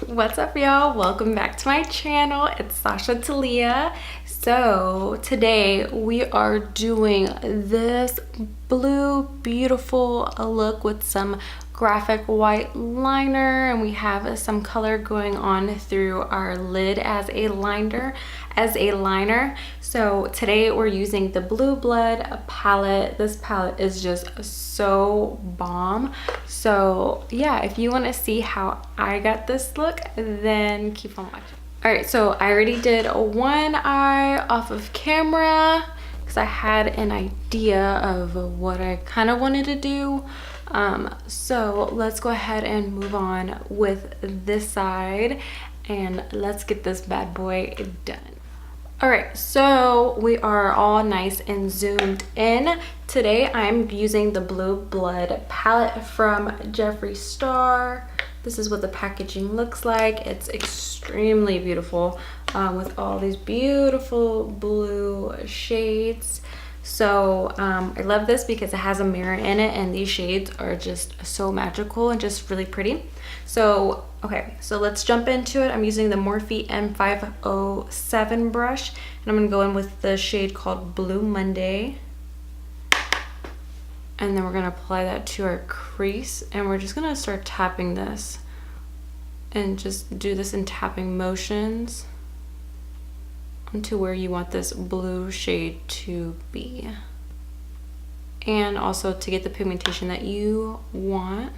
What's up, y'all? Welcome back to my channel. It's Sasha Talia. So today we are doing this blue beautiful look with some graphic white liner, and we have some color going on through our lid as a liner. So today we're using the Blue Blood palette. This palette is just so bomb. So yeah, if you want to see how I got this look, then keep on watching. All right, so I already did one eye off of camera because I had an idea of what I kind of wanted to do. So let's go ahead and move on with this side and let's get this bad boy done. All right, so we are all nice and zoomed in. Today I'm using the Blue Blood palette from Jeffree Star. This is what the packaging looks like. It's extremely beautiful with all these beautiful blue shades. So I love this because it has a mirror in it, and these shades are just so magical and just really pretty. So okay, so let's jump into it. I'm using the Morphe M507 brush, and I'm gonna go in with the shade called Blue Monday. And then we're gonna apply that to our crease, and we're just gonna start tapping this and just do this in tapping motions onto where you want this blue shade to be, and also to get the pigmentation that you want.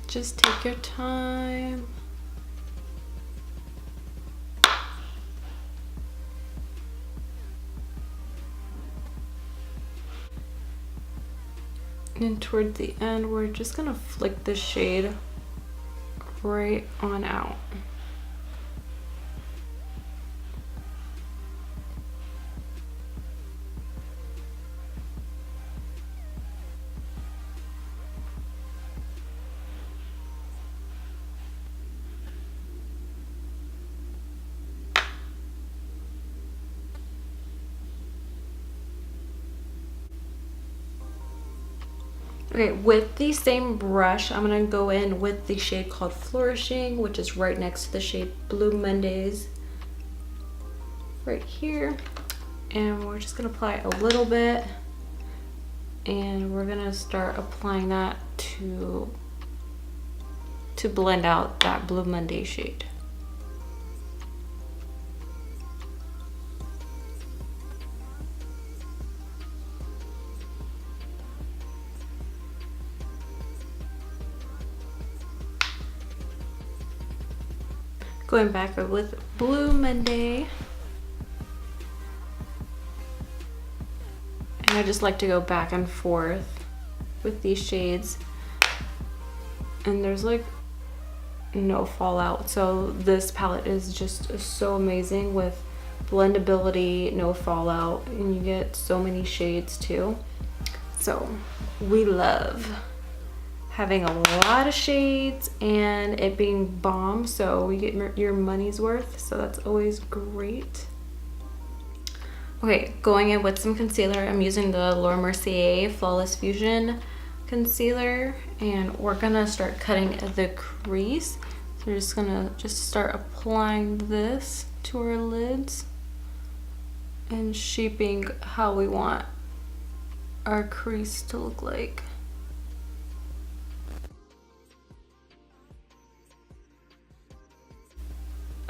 Just take your time. And toward the end, we're just gonna flick the shade right on out. Okay, with the same brush, I'm gonna go in with the shade called Flourishing, which is right next to the shade Blue Mondays, right here. And we're just gonna apply a little bit, and we're gonna start applying that to blend out that Blue Monday shade. Going back with Blue Monday. And I just like to go back and forth with these shades. And there's like no fallout. So this palette is just so amazing with blendability, no fallout, and you get so many shades too. So we love having a lot of shades and it being bomb, so we get your money's worth, so that's always great. Okay, going in with some concealer. I'm using the Laura Mercier Flawless Fusion concealer, and we're gonna start cutting the crease. So we're just gonna start applying this to our lids and shaping how we want our crease to look like.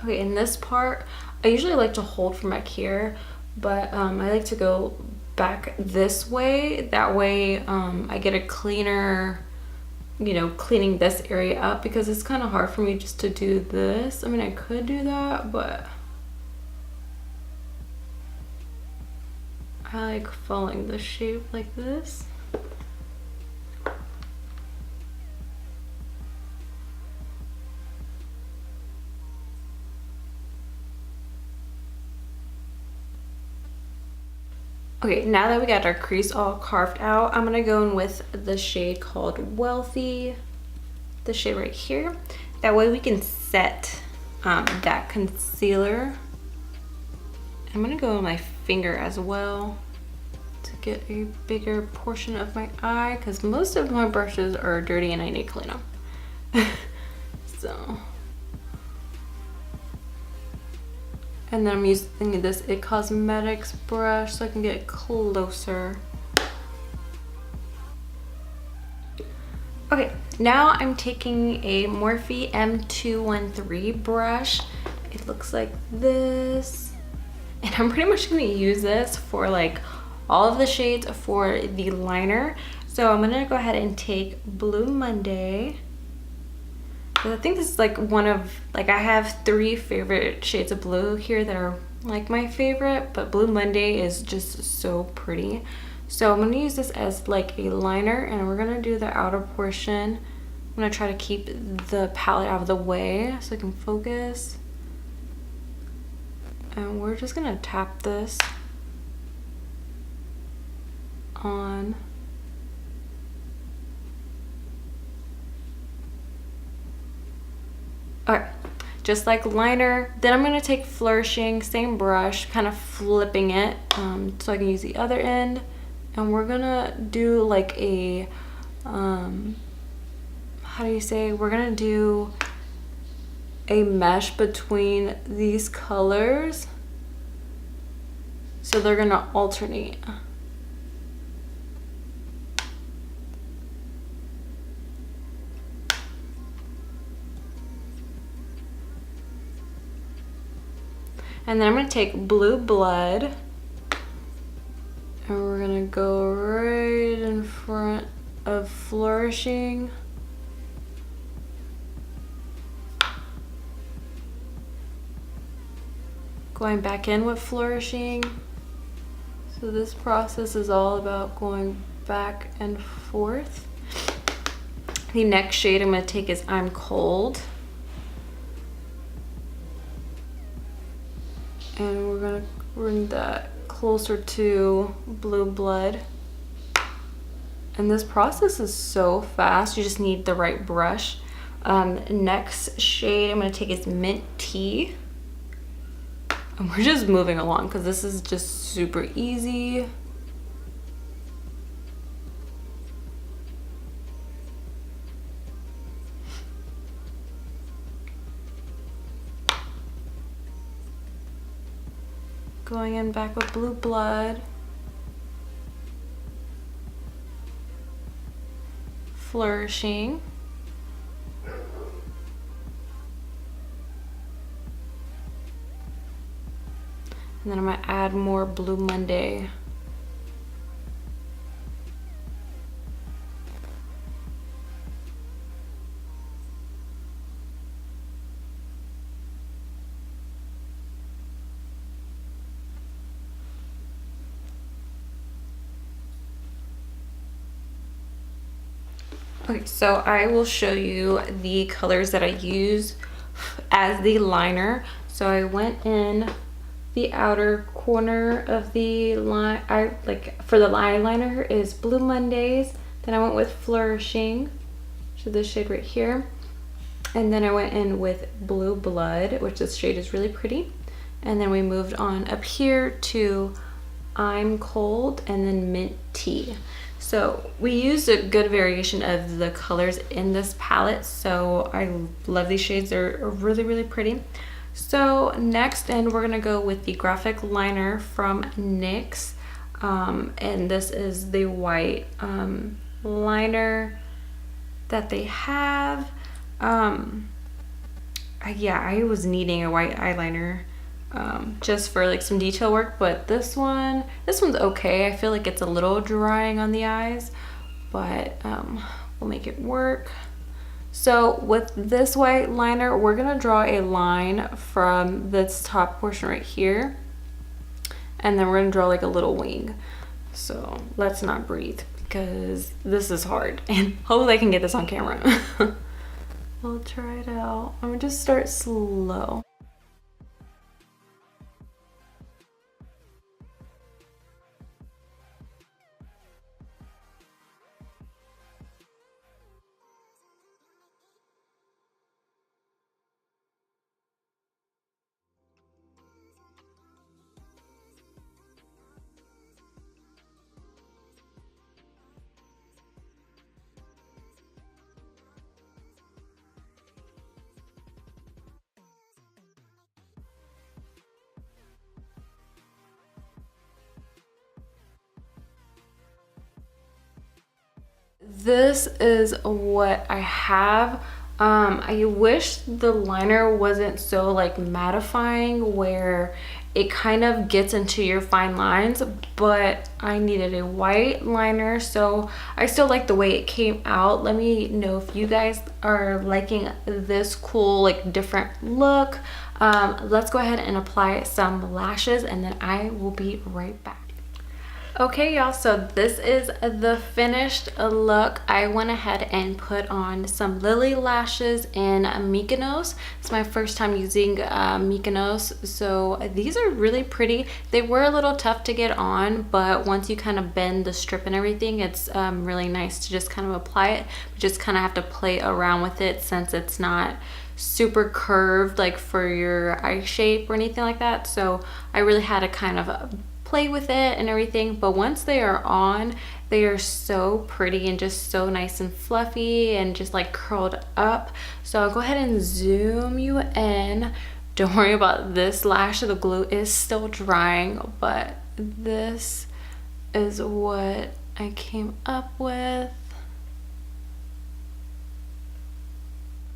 Okay, in this part, I usually like to hold from back here, but I like to go back this way. That way I get a cleaner, cleaning this area up, because it's kind of hard for me just to do this. I mean, I could do that, but I like following the shape like this. Okay, now that we got our crease all carved out, I'm gonna go in with the shade called Wealthy, the shade right here. That way we can set that concealer. I'm gonna go on my finger as well to get a bigger portion of my eye because most of my brushes are dirty and I need to clean them. So, and then I'm using this It Cosmetics brush so I can get closer. Okay, now I'm taking a Morphe M213 brush. It looks like this. And I'm pretty much gonna use this for like all of the shades for the liner. So I'm gonna go ahead and take Blue Monday. I think this is like one of, like I have 3 favorite shades of blue here that are like my favorite, but Blue Monday is just so pretty. So I'm gonna use this as like a liner and we're gonna do the outer portion. I'm gonna try to keep the palette out of the way so I can focus. And we're just gonna tap this on. Alright, just like liner. Then I'm gonna take Flourishing, same brush, kind of flipping it so I can use the other end. And we're gonna do like a, how do you say, we're gonna do a mesh between these colors. So they're gonna alternate. And then I'm gonna take Blue Blood and we're gonna go right in front of Flourishing. Going back in with Flourishing. So this process is all about going back and forth. The next shade I'm gonna take is I'm Cold. And we're gonna bring that closer to Blue Blood. And this process is so fast, you just need the right brush. Next shade I'm gonna take is Mint Tea. And we're just moving along because this is just super easy. Going in back with Blue Blood. Flourishing. And then I'm gonna add more Blue Monday. Okay, so I will show you the colors that I use as the liner. So I went in the outer corner of the line. For the eyeliner is Blue Mondays. Then I went with Flourishing, so this shade right here. And then I went in with Blue Blood, which this shade is really pretty. And then we moved on up here to I'm Cold and then Mint Tea. So we used a good variation of the colors in this palette. So I love these shades, they're really, really pretty. So next, and we're gonna go with the graphic liner from NYX. And this is the white liner that they have. Yeah, I was needing a white eyeliner just for like some detail work, but this one's okay. I feel like it's a little drying on the eyes, but we'll make it work. So with this white liner, we're gonna draw a line from this top portion right here, and then we're gonna draw like a little wing. So let's not breathe because this is hard, and hopefully I can get this on camera. We'll try it out. I'm gonna just start slow. This is what I have. I wish the liner wasn't so like mattifying where it kind of gets into your fine lines, but I needed a white liner, so I still like the way it came out. Let me know if you guys are liking this cool like different look. Let's go ahead and apply some lashes and then I will be right back. Okay y'all, so this is the finished look. I went ahead and put on some Lily lashes in Mykonos. It's my first time using Mykonos, so these are really pretty. They were a little tough to get on, but once you kind of bend the strip and everything, it's really nice to just kind of apply it. You just kind of have to play around with it since it's not super curved like for your eye shape or anything like that. So I really had to kind of play with it and everything, but once they are on, they are so pretty and just so nice and fluffy and just like curled up. So I'll go ahead and zoom you in. Don't worry about this lash, the glue is still drying, but this is what I came up with.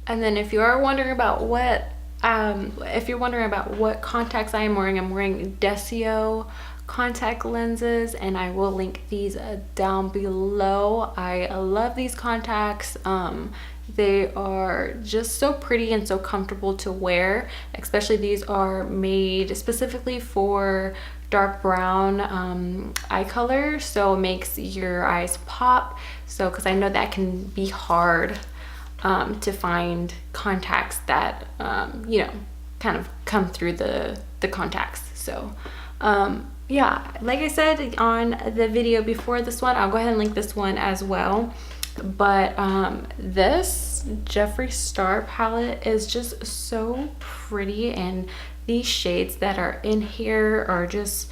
And then if you are wondering about what contacts I am wearing, I'm wearing Desio contact lenses, and I will link these down below. I love these contacts. They are just so pretty and so comfortable to wear, especially these are made specifically for dark brown eye color, so it makes your eyes pop. So because I know that can be hard to find contacts that you know, kind of come through the contacts. So yeah, like I said on the video before this one, I'll go ahead and link this one as well. But this Jeffree Star palette is just so pretty, and these shades that are in here are just,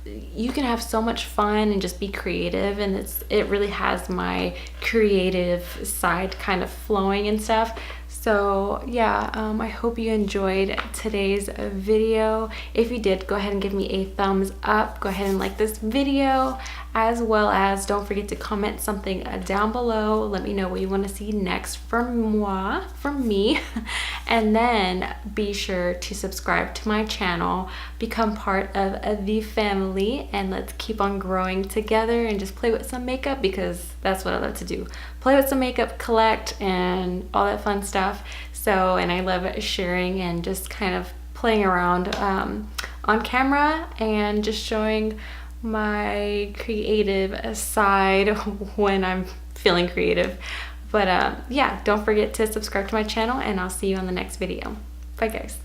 you can have so much fun and just be creative, and it really has my creative side kind of flowing and stuff. So yeah, I hope you enjoyed today's video. If you did, go ahead and give me a thumbs up. Go ahead and like this video, as well as don't forget to comment something down below. Let me know what you want to see next from me. And then be sure to subscribe to my channel, become part of the family, and let's keep on growing together and just play with some makeup, because that's what I love to do. Play with some makeup, collect, and all that fun stuff. So, and I love sharing and just kind of playing around on camera and just showing my creative side when I'm feeling creative. But yeah, don't forget to subscribe to my channel, and I'll see you on the next video. Bye guys.